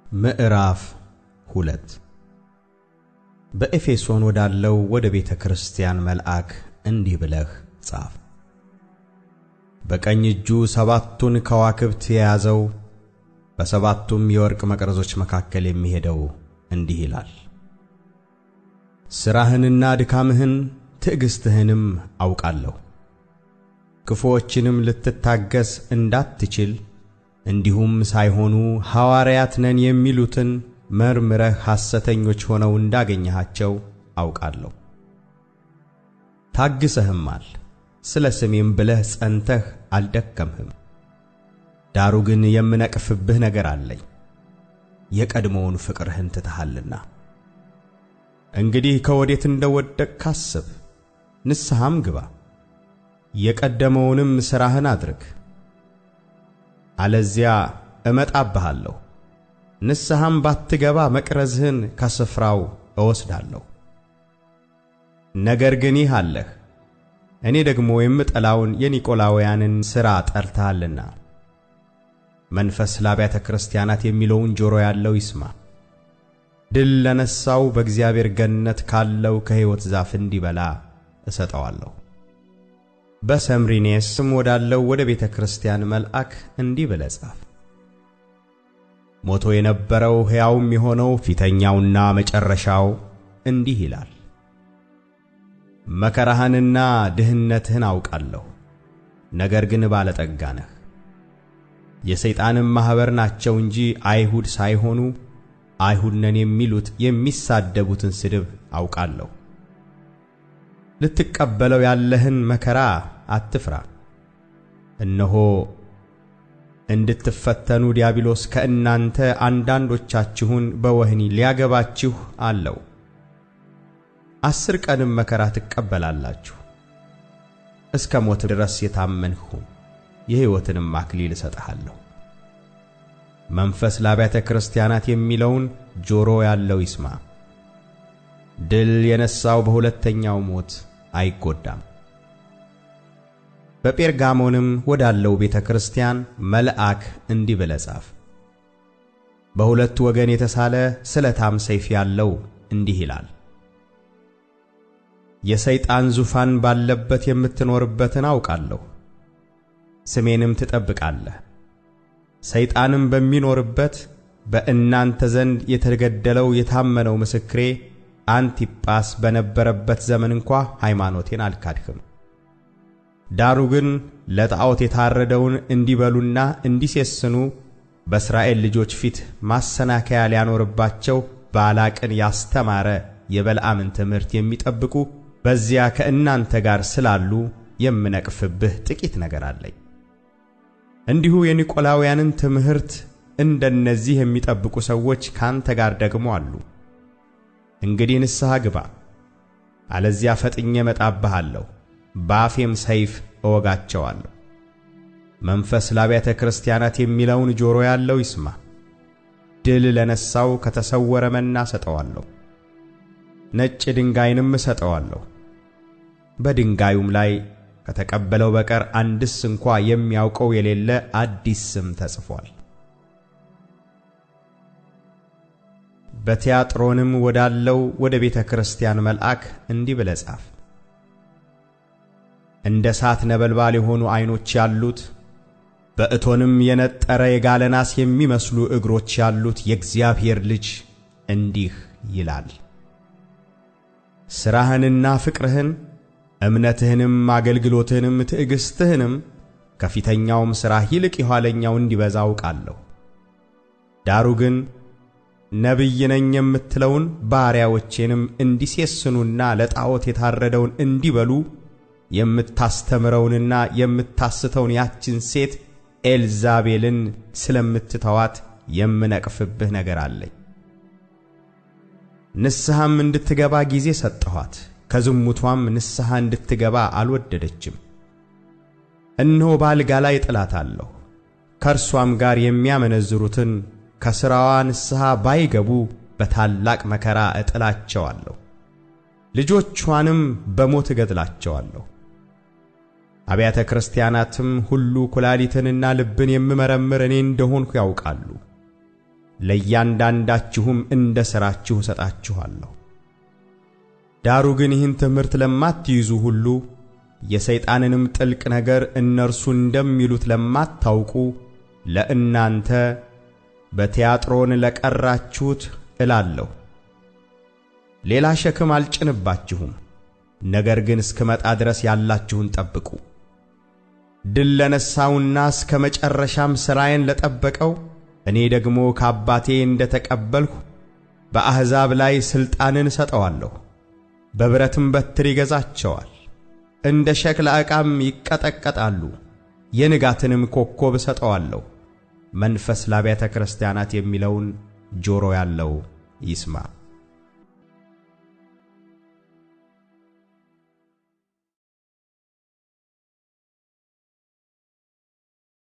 ምዕራፍ 2 በኤፌሶን ወዳለው ወደ ቤተ ክርስቲያን መልአክ እንዲህ ብለህ ጻፍ። በቀኝ እጁ ሰባቱን ከዋክብት የያዘው በሰባቱም የወርቅ መቅረዞች መካከል የሚሄደው እንዲህ ይላል። ሥራህንና ድካምህን ትዕግሥትህንም አውቃለሁ። ክፉዎችንም ልትታገስ እንዳትችል እንዲሁም ሳይሆኑ ሐዋርያት ነን የሚሉትን መርምረህ ሐሰተኞች ሆነው እንዳገኘሃቸው አውቃለሁ። ታግሰህማል፣ ስለ ስሜም ብለህ ጸንተህ አልደከምህም። ዳሩ ግን የምነቅፍብህ ነገር አለኝ፣ የቀድሞውን ፍቅርህን ትተሃልና። እንግዲህ ከወዴት እንደወደቅህ አስብ፣ ንስሐም ግባ፣ የቀደመውንም ሥራህን አድርግ። አለዚያ እመጣብሃለሁ፣ ንስሐም ባትገባ መቅረዝህን ከስፍራው እወስዳለሁ። ነገር ግን ይህ አለህ፣ እኔ ደግሞ የምጠላውን የኒቆላውያንን ሥራ ጠልተሃልና። መንፈስ ለአብያተ ክርስቲያናት የሚለውን ጆሮ ያለው ይስማ። ድል ለነሣው በእግዚአብሔር ገነት ካለው ከሕይወት ዛፍ እንዲበላ እሰጠዋለሁ። በሰምሪኔስም ወዳለው ወደ ቤተ ክርስቲያን መልአክ እንዲህ ብለህ ጻፍ። ሞቶ የነበረው ሕያውም የሆነው ፊተኛውና መጨረሻው እንዲህ ይላል። መከራህንና ድህነትህን አውቃለሁ፣ ነገር ግን ባለጠጋ ነህ። የሰይጣንም ማኅበር ናቸው እንጂ አይሁድ ሳይሆኑ አይሁድ ነን የሚሉት የሚሳደቡትን ስድብ አውቃለሁ። ልትቀበለው ያለህን መከራ አትፍራ። እነሆ እንድትፈተኑ ዲያብሎስ ከእናንተ አንዳንዶቻችሁን በወህኒ ሊያገባችሁ አለው። 10 ቀንም መከራ ትቀበላላችሁ። እስከ ሞት ድረስ የታመንህ ሁን፣ የሕይወትንም አክሊል እሰጥሃለሁ። መንፈስ ለአብያተ ክርስቲያናት የሚለውን ጆሮ ያለው ይስማ። ድል የነሣው በሁለተኛው ሞት አይጎዳም። በጴርጋሞንም ወዳለው ቤተ ክርስቲያን መልአክ እንዲህ ብለህ ጻፍ። በሁለት ወገን የተሳለ ስለታም ሰይፍ ያለው እንዲህ ይላል። የሰይጣን ዙፋን ባለበት የምትኖርበትን አውቃለሁ። ስሜንም ትጠብቃለህ። ሰይጣንም በሚኖርበት በእናንተ ዘንድ የተገደለው የታመነው ምስክሬ አንቲጳስ በነበረበት ዘመን እንኳ ሃይማኖቴን አልካድህም። ዳሩ ግን ለጣዖት የታረደውን እንዲበሉና እንዲሴስኑ በእስራኤል ልጆች ፊት ማሰናከያ ሊያኖርባቸው ባላቅን ያስተማረ የበልዓምን ትምህርት የሚጠብቁ በዚያ ከእናንተ ጋር ስላሉ የምነቅፍብህ ጥቂት ነገር አለኝ። እንዲሁ የኒቆላውያንን ትምህርት እንደነዚህ የሚጠብቁ ሰዎች ካንተ ጋር ደግሞ አሉ። እንግዲህ ንስሐ ግባ፣ አለዚያ ፈጥኜ እመጣብሃለሁ፣ በአፌም ሰይፍ እወጋቸዋለሁ። መንፈስ ለአብያተ ክርስቲያናት የሚለውን ጆሮ ያለው ይስማ። ድል ለነሣው ከተሰወረ መና እሰጠዋለሁ፣ ነጭ ድንጋይንም እሰጠዋለሁ። በድንጋዩም ላይ ከተቀበለው በቀር አንድስ እንኳ የሚያውቀው የሌለ አዲስ ስም ተጽፏል። በቲያጥሮንም ወዳለው ወደ ቤተ ክርስቲያን መልአክ እንዲህ ብለህ ጻፍ። እንደ እሳት ነበልባል የሆኑ ዐይኖች ያሉት በእቶንም የነጠረ የጋለ ናስ የሚመስሉ እግሮች ያሉት የእግዚአብሔር ልጅ እንዲህ ይላል። ሥራህንና ፍቅርህን፣ እምነትህንም፣ አገልግሎትህንም፣ ትዕግሥትህንም ከፊተኛውም ሥራህ ይልቅ የኋለኛው እንዲበዛ አውቃለሁ። ዳሩ ግን ነቢይ ነኝ የምትለውን ባሪያዎቼንም እንዲሴስኑና ለጣዖት የታረደውን እንዲበሉ የምታስተምረውንና የምታስተውን ያችን ሴት ኤልዛቤልን ስለምትተዋት የምነቅፍብህ ነገር አለኝ። ንስሐም እንድትገባ ጊዜ ሰጠኋት፣ ከዝሙቷም ንስሐ እንድትገባ አልወደደችም። እነሆ በአልጋ ላይ እጥላታለሁ፣ ከእርሷም ጋር የሚያመነዝሩትን ከሥራዋ ንስሐ ባይገቡ በታላቅ መከራ እጥላቸዋለሁ፣ ልጆቿንም በሞት እገድላቸዋለሁ። አብያተ ክርስቲያናትም ሁሉ ኩላሊትንና ልብን የምመረምር እኔ እንደሆንሁ ያውቃሉ። ለእያንዳንዳችሁም እንደ ሥራችሁ እሰጣችኋለሁ። ዳሩ ግን ይህን ትምህርት ለማትይዙ ሁሉ የሰይጣንንም ጥልቅ ነገር እነርሱ እንደሚሉት ለማታውቁ ለእናንተ በትያጥሮን ለቀራችሁት እላለሁ፣ ሌላ ሸክም አልጭንባችሁም። ነገር ግን እስክመጣ ድረስ ያላችሁን ጠብቁ። ድል ለነሣውና እስከ መጨረሻም ሥራዬን ለጠበቀው እኔ ደግሞ ከአባቴ እንደ ተቀበልሁ በአሕዛብ ላይ ሥልጣንን እሰጠዋለሁ። በብረትም በትር ይገዛቸዋል፣ እንደ ሸክላ ዕቃም ይቀጠቀጣሉ። የንጋትንም ኮከብ እሰጠዋለሁ። መንፈስ ለአብያተ ክርስቲያናት የሚለውን ጆሮ ያለው ይስማ።